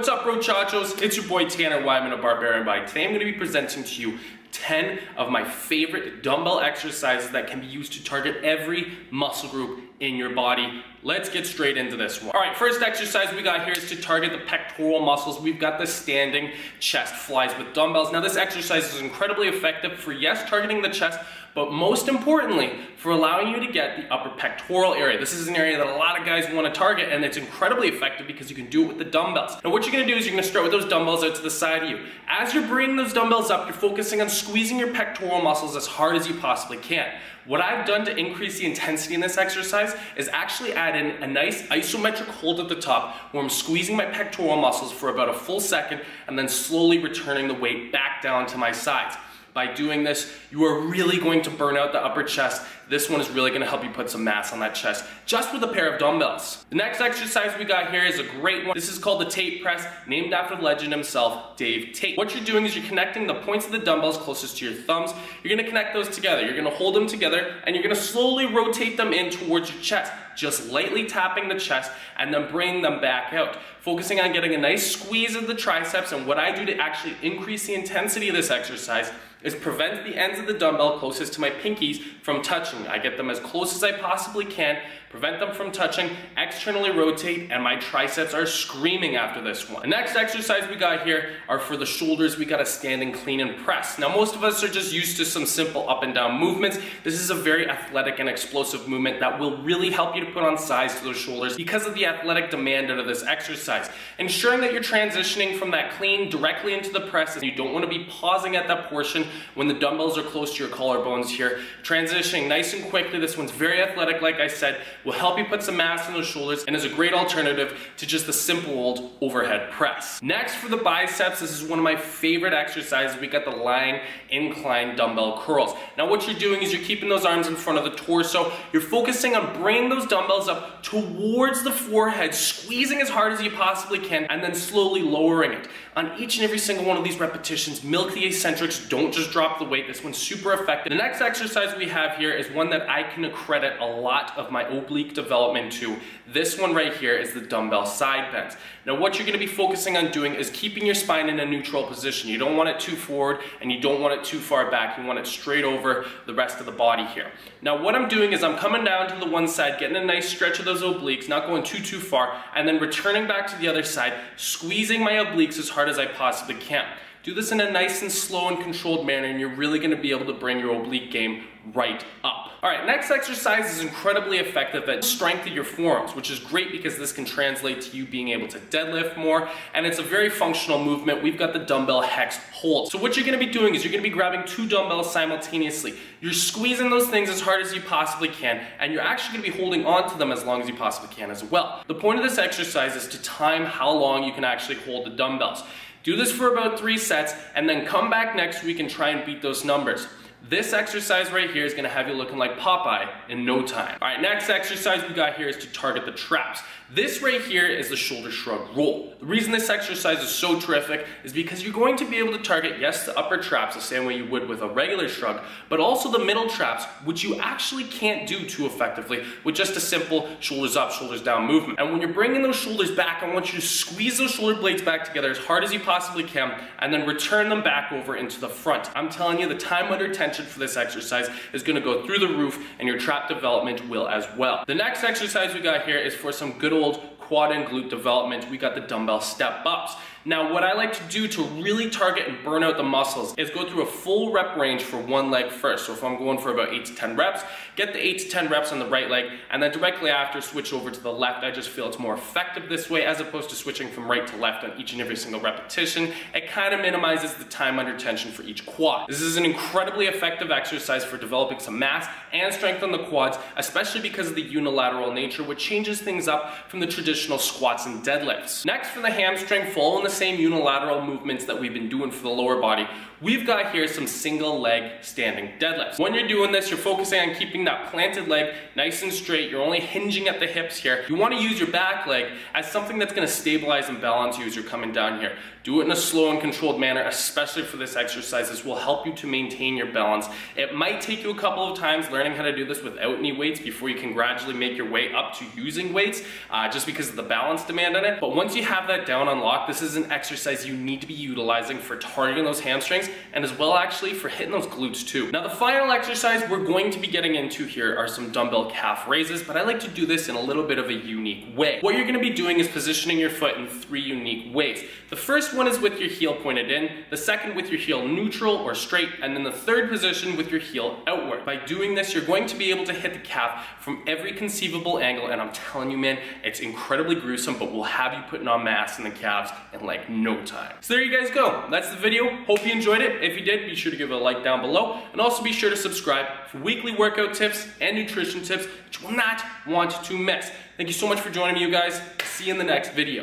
What's up, brochachos? It's your boy Tanner Wyman of Barbarian Body. Today I'm going to be presenting to you 10 of my favorite dumbbell exercises that can be used to target every muscle group in your body. Let's get straight into this one. All right, first exercise we got here is to target the pectoral muscles. We've got the standing chest flies with dumbbells. Now this exercise is incredibly effective for, yes, targeting the chest, but most importantly, for allowing you to get the upper pectoral area. This is an area that a lot of guys want to target, and it's incredibly effective because you can do it with the dumbbells. Now what you're going to do is you're going to start with those dumbbells out to the side of you. As you're bringing those dumbbells up, you're focusing on squeezing your pectoral muscles as hard as you possibly can. What I've done to increase the intensity in this exercise is actually add in a nice isometric hold at the top where I'm squeezing my pectoral muscles for about a full second and then slowly returning the weight back down to my sides. By doing this, you are really going to burn out the upper chest. This one is really going to help you put some mass on that chest just with a pair of dumbbells. The next exercise we got here is a great one. This is called the Tate press, named after the legend himself, Dave Tate. What you're doing is you're connecting the points of the dumbbells closest to your thumbs. You're going to connect those together. You're going to hold them together and you're going to slowly rotate them in towards your chest, just lightly tapping the chest and then bringing them back out. Focusing on getting a nice squeeze of the triceps, and what I do to actually increase the intensity of this exercise is prevent the ends of the dumbbell closest to my pinkies from touching. I get them as close as I possibly can, prevent them from touching, externally rotate, and my triceps are screaming after this one. The next exercise we got here are for the shoulders. We got a standing clean and press. Now most of us are just used to some simple up and down movements. This is a very athletic and explosive movement that will really help you to put on size to those shoulders because of the athletic demand out of this exercise. Ensuring that you're transitioning from that clean directly into the press, and you don't want to be pausing at that portion when the dumbbells are close to your collarbones here. Transitioning nice and quickly. This one's very athletic, like I said, will help you put some mass on those shoulders and is a great alternative to just the simple old overhead press. Next, for the biceps, this is one of my favorite exercises. We got the lying incline dumbbell curls. Now what you're doing is you're keeping those arms in front of the torso. You're focusing on bringing those dumbbells up towards the forehead, squeezing as hard as you possibly can, and then slowly lowering it. On each and every single one of these repetitions, milk the eccentrics, don't just drop the weight. This one's super effective. The next exercise we have here is one that I can accredit a lot of my oblique development to. This one right here is the dumbbell side bends. Now what you're going to be focusing on doing is keeping your spine in a neutral position. You don't want it too forward and you don't want it too far back. You want it straight over the rest of the body here. Now what I'm doing is I'm coming down to the one side, getting a nice stretch of those obliques, not going too far, and then returning back to the other side, squeezing my obliques as hard as I possibly can. Do this in a nice and slow and controlled manner, and you're really going to be able to bring your oblique game right up. All right, next exercise is incredibly effective at strength of your forearms, which is great because this can translate to you being able to deadlift more, and it's a very functional movement. We've got the dumbbell hex hold. So what you're going to be doing is you're going to be grabbing two dumbbells simultaneously. You're squeezing those things as hard as you possibly can, and you're actually going to be holding on to them as long as you possibly can as well. The point of this exercise is to time how long you can actually hold the dumbbells. Do this for about 3 sets and then come back next week and try and beat those numbers. This exercise right here is going to have you looking like Popeye in no time. All right, next exercise we got here is to target the traps. This right here is the shoulder shrug roll. The reason this exercise is so terrific is because you're going to be able to target, yes, the upper traps the same way you would with a regular shrug, but also the middle traps, which you actually can't do too effectively with just a simple shoulders up, shoulders down movement. And when you're bringing those shoulders back, I want you to squeeze those shoulder blades back together as hard as you possibly can and then return them back over into the front. I'm telling you, the time under tension for this exercise is going to go through the roof, and your trap development will as well. The next exercise we got here is for some good old quad and glute development. We got the dumbbell step ups. Now what I like to do to really target and burn out the muscles is go through a full rep range for one leg first. So if I'm going for about 8 to 10 reps, get the 8 to 10 reps on the right leg, and then directly after switch over to the left. I just feel it's more effective this way as opposed to switching from right to left on each and every single repetition. It kind of minimizes the time under tension for each quad. This is an incredibly effective exercise for developing some mass and strength on the quads, especially because of the unilateral nature, which changes things up from the traditional squats and deadlifts. Next, for the hamstring, following the same unilateral movements that we've been doing for the lower body, we've got here some single leg standing deadlifts. When you're doing this, you're focusing on keeping that planted leg nice and straight. You're only hinging at the hips here. You want to use your back leg as something that's going to stabilize and balance you as you're coming down here. Do it in a slow and controlled manner, especially for this exercise. This will help you to maintain your balance balance. It might take you a couple of times learning how to do this without any weights before you can gradually make your way up to using weights, just because of the balance demand on it. But once you have that down on lock, this is an exercise you need to be utilizing for targeting those hamstrings and as well actually for hitting those glutes too. Now the final exercise we're going to be getting into here are some dumbbell calf raises, but I like to do this in a little bit of a unique way. What you're gonna be doing is positioning your foot in 3 unique ways. The first one is with your heel pointed in, the second with your heel neutral or straight, and then the third position with your heel outward. By doing this, you're going to be able to hit the calf from every conceivable angle, and I'm telling you, man, it's incredibly gruesome, but we'll have you putting on mass in the calves in like no time. So there you guys go. That's the video. Hope you enjoyed it. If you did, be sure to give it a like down below, and also be sure to subscribe for weekly workout tips and nutrition tips that you will not want to miss. Thank you so much for joining me, you guys. See you in the next video.